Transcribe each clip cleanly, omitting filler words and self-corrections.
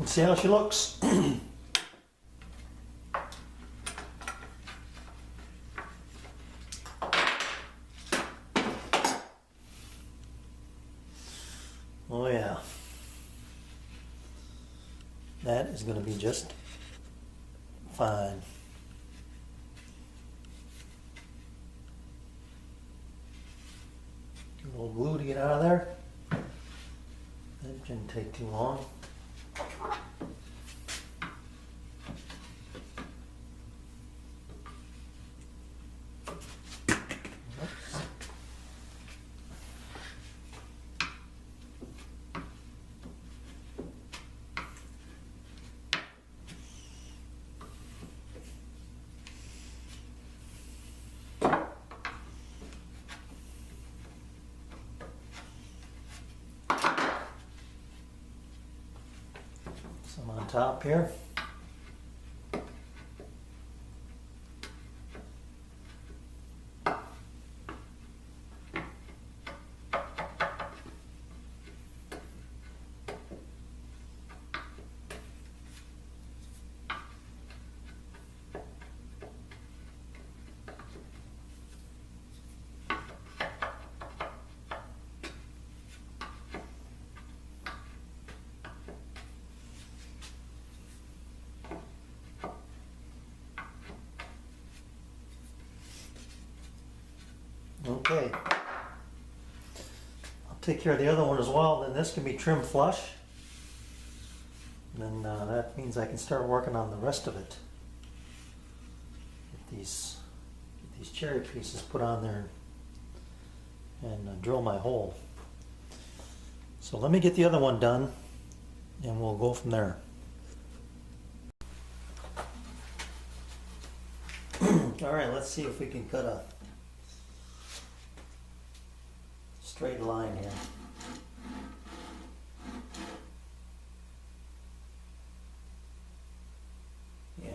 and see how she looks. Oh yeah, that is going to be just fine. A little glue to get out of there. That didn't take too long. Some on top here. Okay, I'll take care of the other one as well, then this can be trimmed flush. And then that means I can start working on the rest of it. Get these cherry pieces put on there and drill my hole. So let me get the other one done and we'll go from there. Alright, let's see if we can cut a straight line here. Yeah.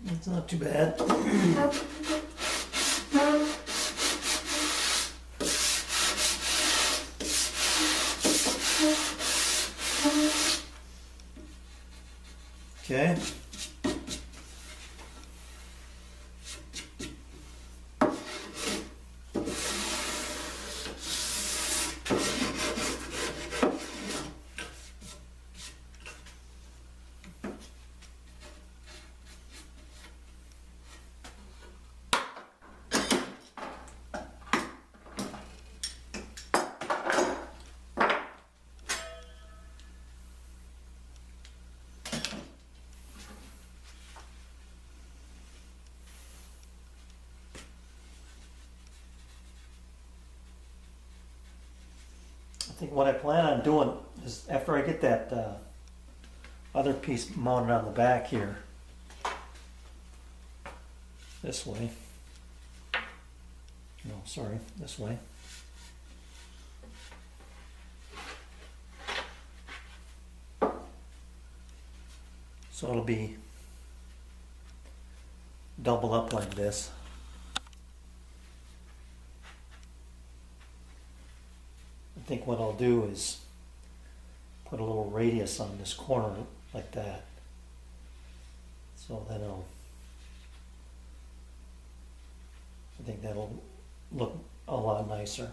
It's not too bad. Okay. I think what I plan on doing is after I get that other piece mounted on the back here, this way. No, sorry, this way. So it'll be double up like this. I think what I'll do is put a little radius on this corner like that. So then I think that'll look a lot nicer.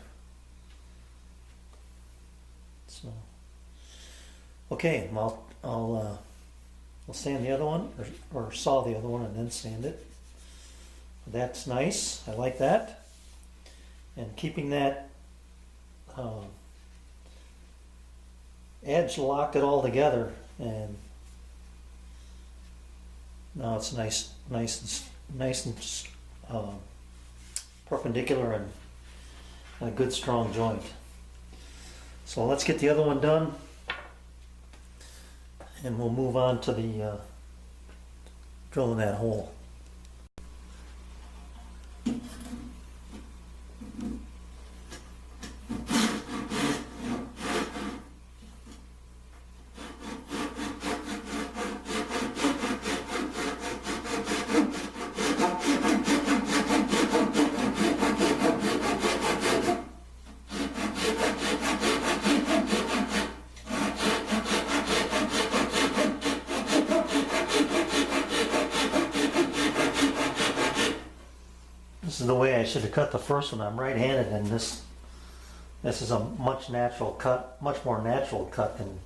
So, okay, I'll sand the other one, or saw the other one and then sand it. That's nice, I like that. And keeping that edge locked it all together, and now it's nice and perpendicular and a good strong joint. So let's get the other one done, and we'll move on to the drilling that hole. This is the way I should have cut the first one. I'm right-handed, and this is a much more natural cut than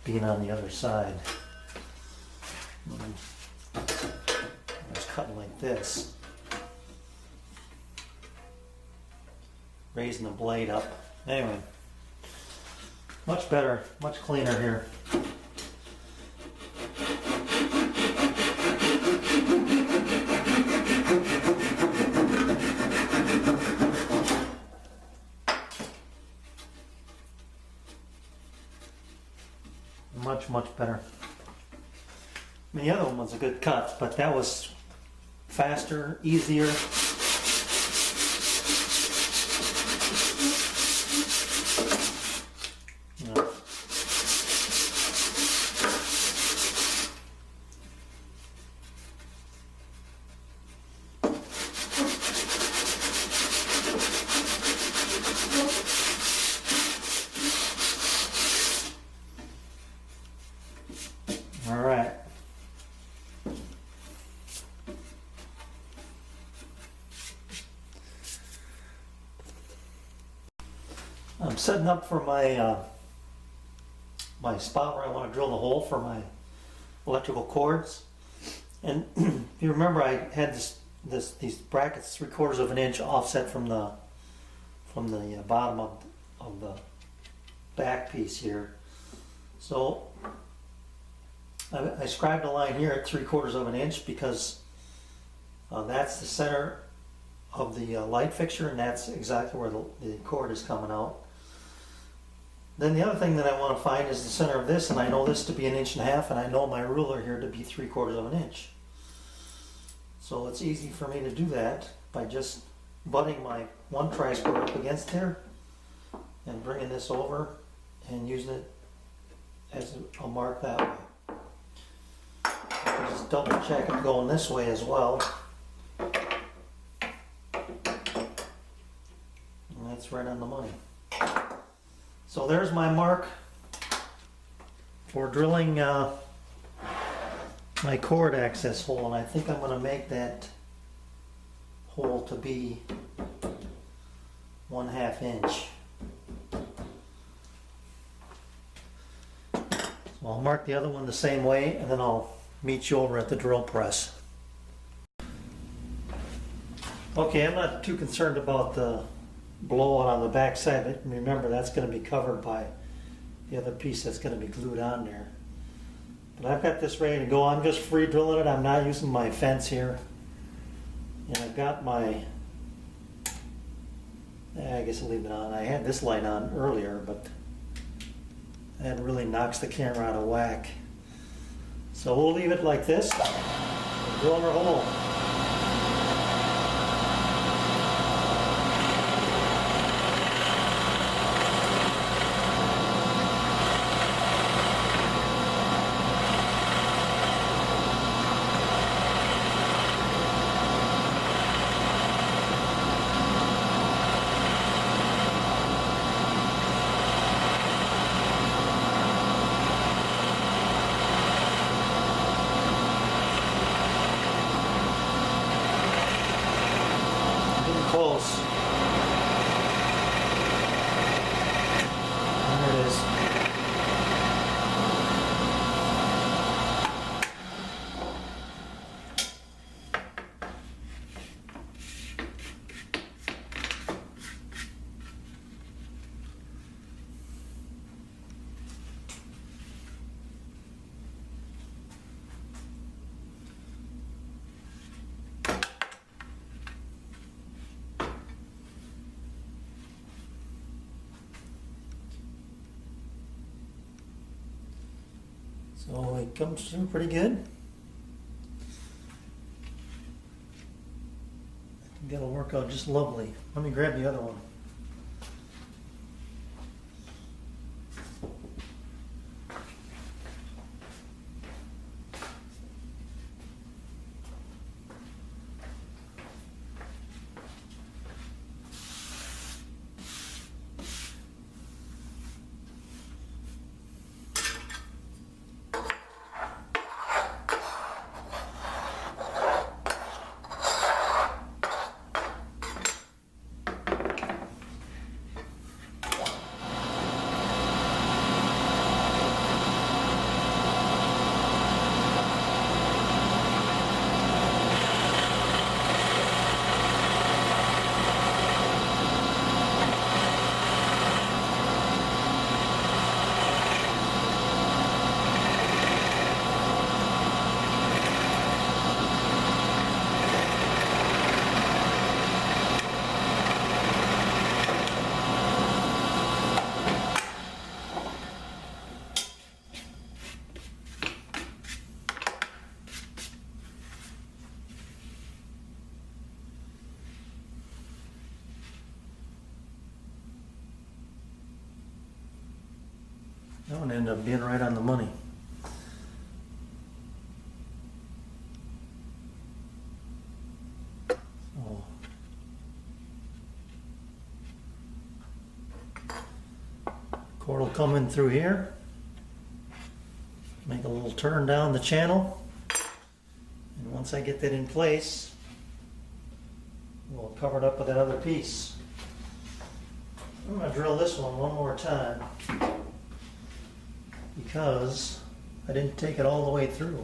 being on the other side. I was cutting like this, raising the blade up. Anyway, much better, much cleaner here. Much better. I mean, the other one was a good cut, but that was faster, easier. Yeah. All right. I'm setting up for my my spot where I want to drill the hole for my electrical cords. And if you remember, I had these brackets 3/4 of an inch offset from the bottom of the back piece here. So I scribed a line here at 3/4 of an inch because that's the center of the light fixture, and that's exactly where the cord is coming out. Then the other thing that I want to find is the center of this, and I know this to be 1.5 inches, and I know my ruler here to be 3/4 of an inch. So it's easy for me to do that by just butting my one tri-square up against here and bringing this over and using it as a mark that way. Just double check it going this way as well. And that's right on the money. So there's my mark for drilling my cord access hole, and I think I'm going to make that hole to be 1/2 inch. So I'll mark the other one the same way, and then I'll meet you over at the drill press. Okay, I'm not too concerned about the blowout on the back side, but remember that's going to be covered by the other piece that's going to be glued on there. But I've got this ready to go. I'm just free drilling it. I'm not using my fence here. And I've got my, I guess I'll leave it on. I had this light on earlier, but that really knocks the camera out of whack. So we'll leave it like this. Drill our hole. close. There it is. So it comes through pretty good. I think that'll work out just lovely. Let me grab the other one. That one ended up being right on the money. So, cord will come in through here. Make a little turn down the channel. And once I get that in place, we'll cover it up with that other piece. I'm going to drill this one more time, because I didn't take it all the way through.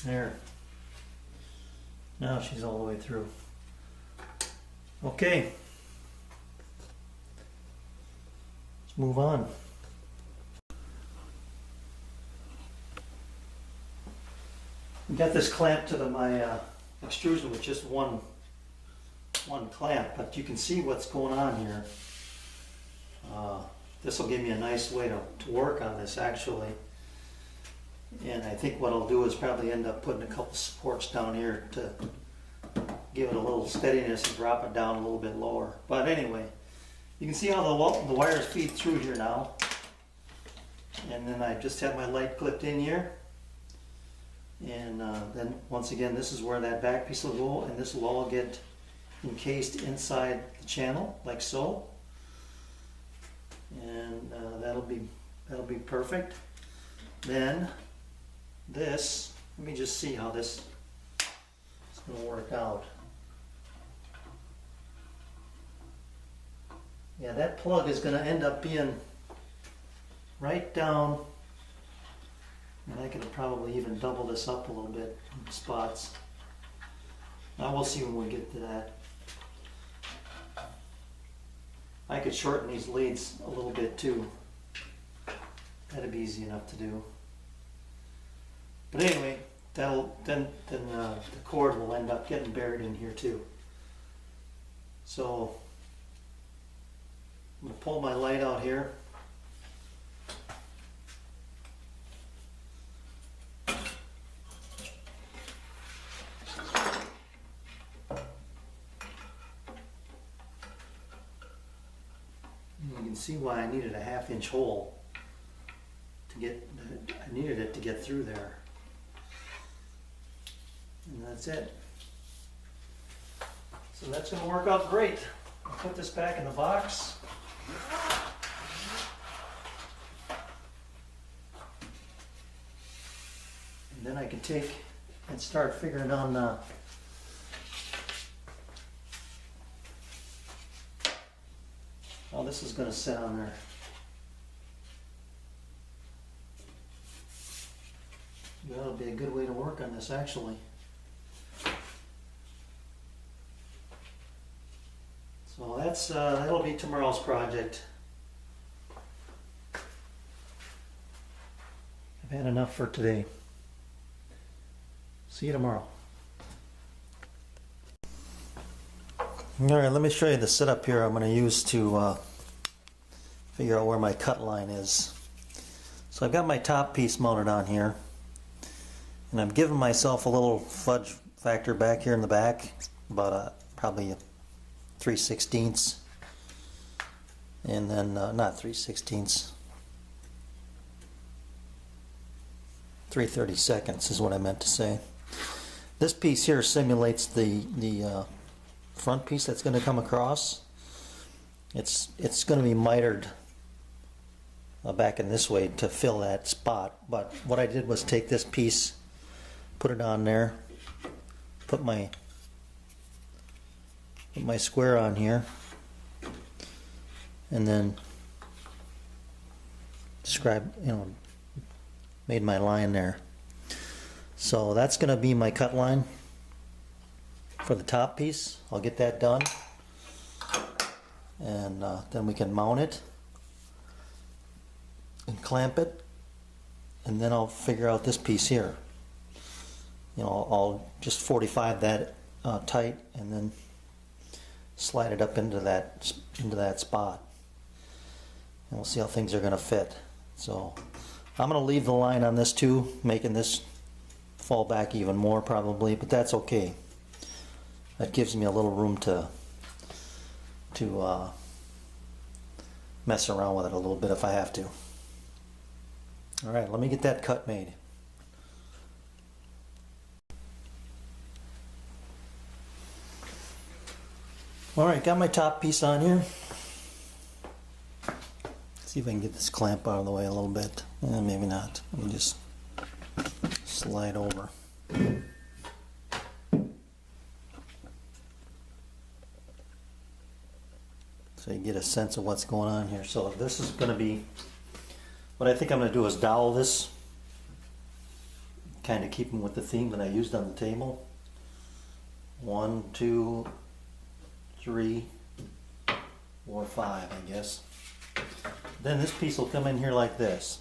There. Now she's all the way through. Okay. Let's move on. We got this clamp to my extrusion with just one clamp, but you can see what's going on here. This will give me a nice way to work on this actually. And I think what I'll do is probably end up putting a couple supports down here to give it a little steadiness and drop it down a little bit lower. But anyway, you can see how the wires feed through here now. And then I just have my light clipped in here. And then once again, this is where that back piece will go, and this will all get encased inside the channel like so. And that'll be perfect. Then this, let me just see how this is going to work out. Yeah, that plug is going to end up being right down, and I could probably even double this up a little bit in spots. Now we'll see when we get to that. I could shorten these leads a little bit too. That'd be easy enough to do. But anyway, then the cord will end up getting buried in here too. So I'm going to pull my light out here. can see why I needed a 1/2 inch hole to get, I needed it to get through there. And that's it. So that's going to work out great. I'll put this back in the box. And then I can take and start figuring on how this is going to sit on there. That'll be a good way to work on this, actually. So that'll be tomorrow's project. I've had enough for today. See you tomorrow. Alright, let me show you the setup here I'm going to use to figure out where my cut line is. So I've got my top piece mounted on here, and I'm giving myself a little fudge factor back here in the back, about probably 3/16, and then not 3/16, 3/32 is what I meant to say. This piece here simulates the front piece that's going to come across. It's going to be mitered back in this way to fill that spot. But what I did was take this piece, put it on there, put my square on here, and then made my line there. So that's going to be my cut line for the top piece. I'll get that done, and then we can mount it and clamp it, and then I'll figure out this piece here. I'll just 45 that tight, and then slide it up into that spot, and we'll see how things are going to fit. So I'm going to leave the line on this too, making this fall back even more probably, but that's okay. That gives me a little room to mess around with it a little bit if I have to. Alright, let me get that cut made. Alright, got my top piece on here. See if I can get this clamp out of the way a little bit. Maybe not. Let me just slide over. So you get a sense of what's going on here. So this is going to be, what I think I'm going to do is dowel this, kind of keeping with the theme that I used on the table. 1, 2, 3, 4, 5, I guess. Then this piece will come in here like this.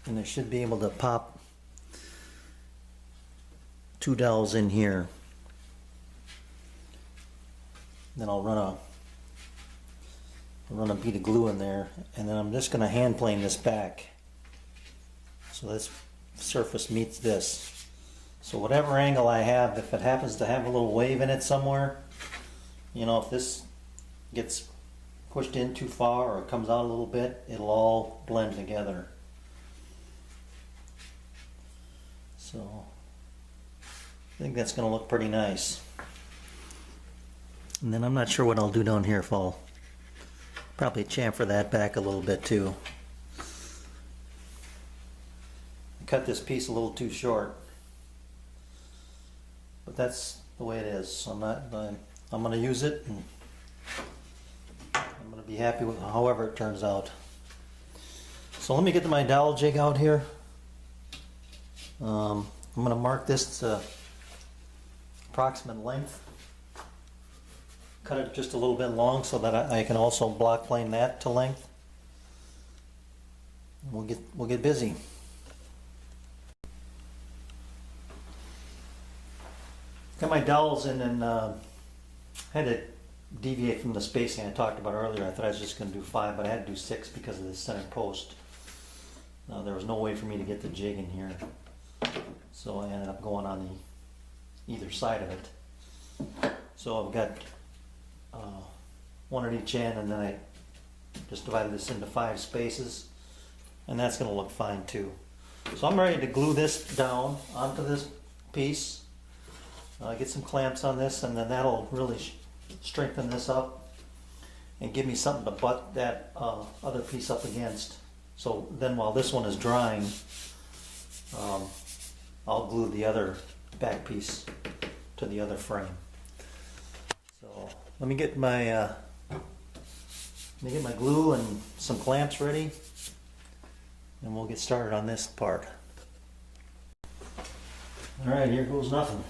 And I should be able to pop 2 dowels in here. Then I'll run a bead of glue in there, and then I'm just going to hand plane this back so this surface meets this. So whatever angle I have, if it happens to have a little wave in it somewhere, if this gets pushed in too far or it comes out a little bit, it'll all blend together. So I think that's going to look pretty nice. And then I'm not sure what I'll do down here, if I'll probably chamfer that back a little bit too. I cut this piece a little too short, but that's the way it is. So I'm going to use it, and I'm going to be happy with however it turns out. So let me get my dowel jig out here. I'm going to mark this to approximate length. Cut it just a little bit long so that I can also block plane that to length. We'll get busy. Got my dowels in, and had to deviate from the spacing I talked about earlier. I thought I was just going to do 5, but I had to do 6 because of the center post. There was no way for me to get the jig in here, so I ended up going on either side of it. So I've got one at each end, and then I just divided this into 5 spaces, and that's going to look fine too. So I'm ready to glue this down onto this piece. Get some clamps on this, and then that'll really strengthen this up and give me something to butt that other piece up against. So then while this one is drying, I'll glue the other back piece to the other frame. So let me get my glue and some clamps ready, and we'll get started on this part. All right, here goes nothing.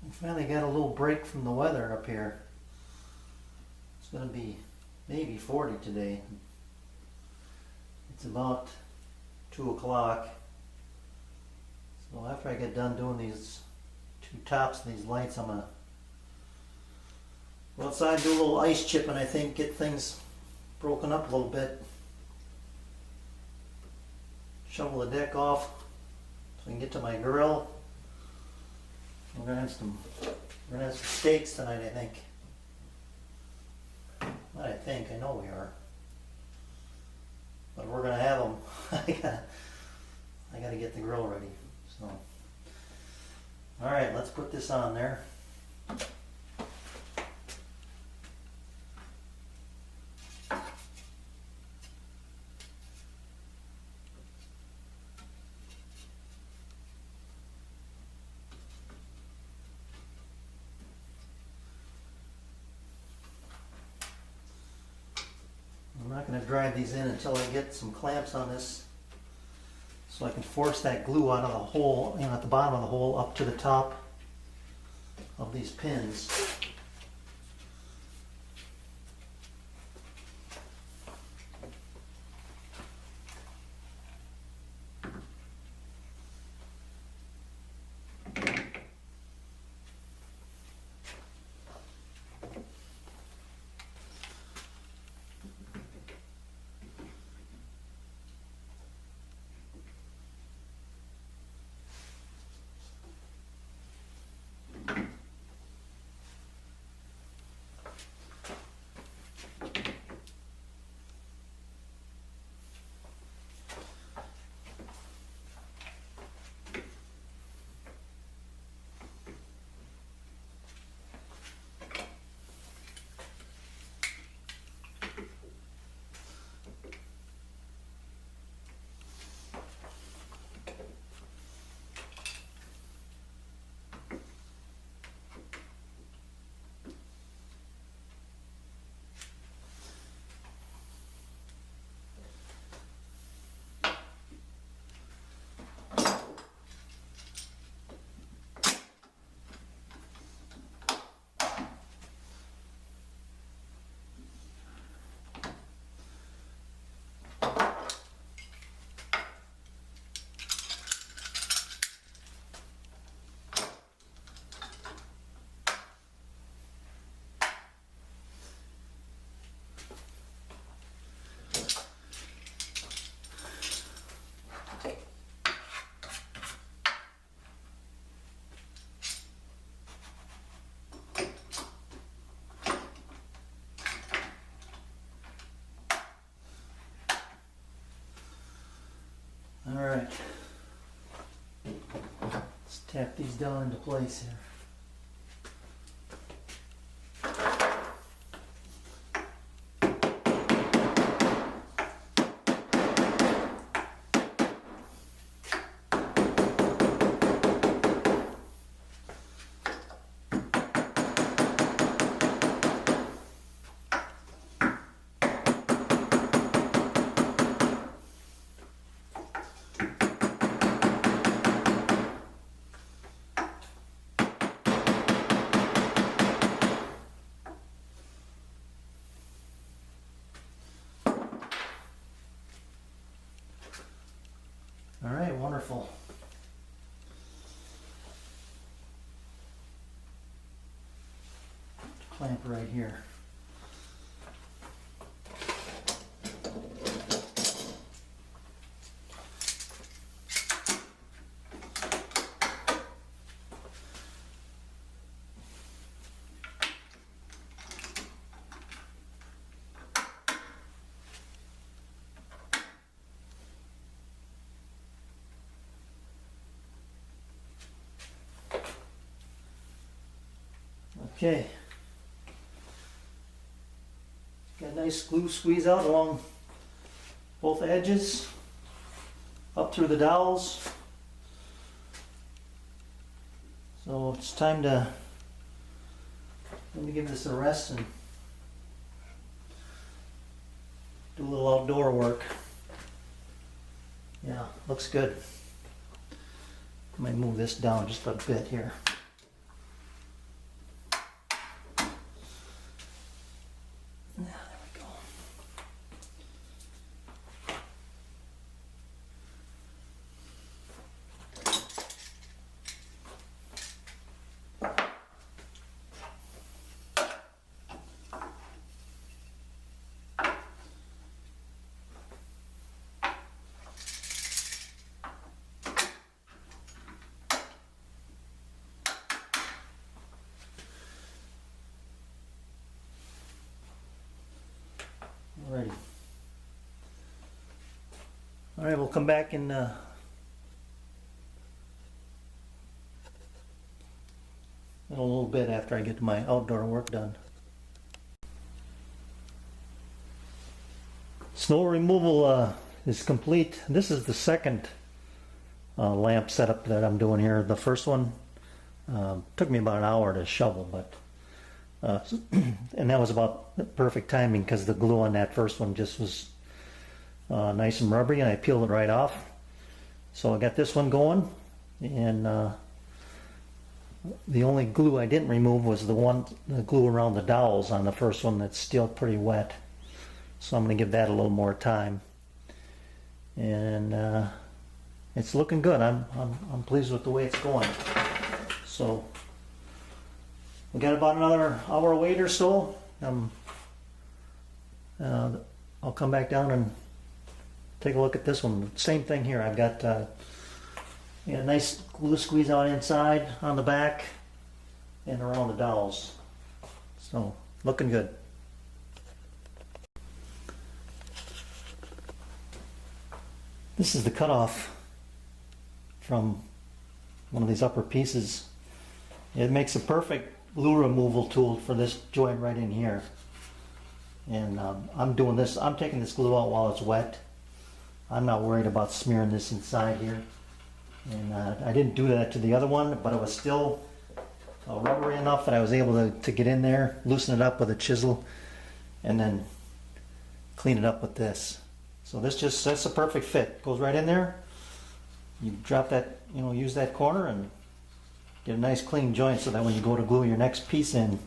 We finally got a little break from the weather up here. It's going to be maybe 40 today. It's about 2 o'clock. So after I get done doing these 2 tops and these lights, I'm going to go outside and do a little ice chipping, I think, get things broken up a little bit. Shovel the deck off so I can get to my grill. We're gonna have some steaks tonight, I think. Not I think, I know we are. But we're gonna have them. I gotta get the grill ready. So, all right, let's put this on there. I'm not going to drive these in until I get some clamps on this so I can force that glue out of the hole, at the bottom of the hole up to the top of these pins. tap these down into place here. All right, wonderful. Clamp right here. Okay. Got a nice glue squeeze out along both edges, up through the dowels. So it's time to, let me give this a rest and do a little outdoor work. Yeah, looks good. I might move this down just a bit here. Alrighty. All right, we'll come back in a little bit after I get my outdoor work done. Snow removal is complete. This is the second lamp setup that I'm doing here. The first one took me about an hour to shovel, but and that was about the perfect timing because the glue on that first one just was nice and rubbery, and I peeled it right off. So I got this one going, and the only glue I didn't remove was the glue around the dowels on the first one that's still pretty wet. So I'm going to give that a little more time, and it's looking good. I'm pleased with the way it's going. So we got about another hour wait or so. I'll come back down and take a look at this one. Same thing here. I've got a nice glue squeeze out inside, on the back, and around the dowels. So looking good. This is the cutoff from one of these upper pieces. It makes a perfect glue removal tool for this joint right in here. And I'm taking this glue out while it's wet. I'm not worried about smearing this inside here. And I didn't do that to the other one, but it was still rubbery enough that I was able to get in there, loosen it up with a chisel, and then clean it up with this. So that's a perfect fit. Goes right in there. You drop that, use that corner and get a nice clean joint so that when you go to glue your next piece in,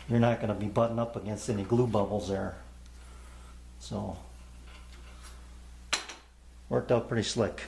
you're not going to be butting up against any glue bubbles there. So, worked out pretty slick.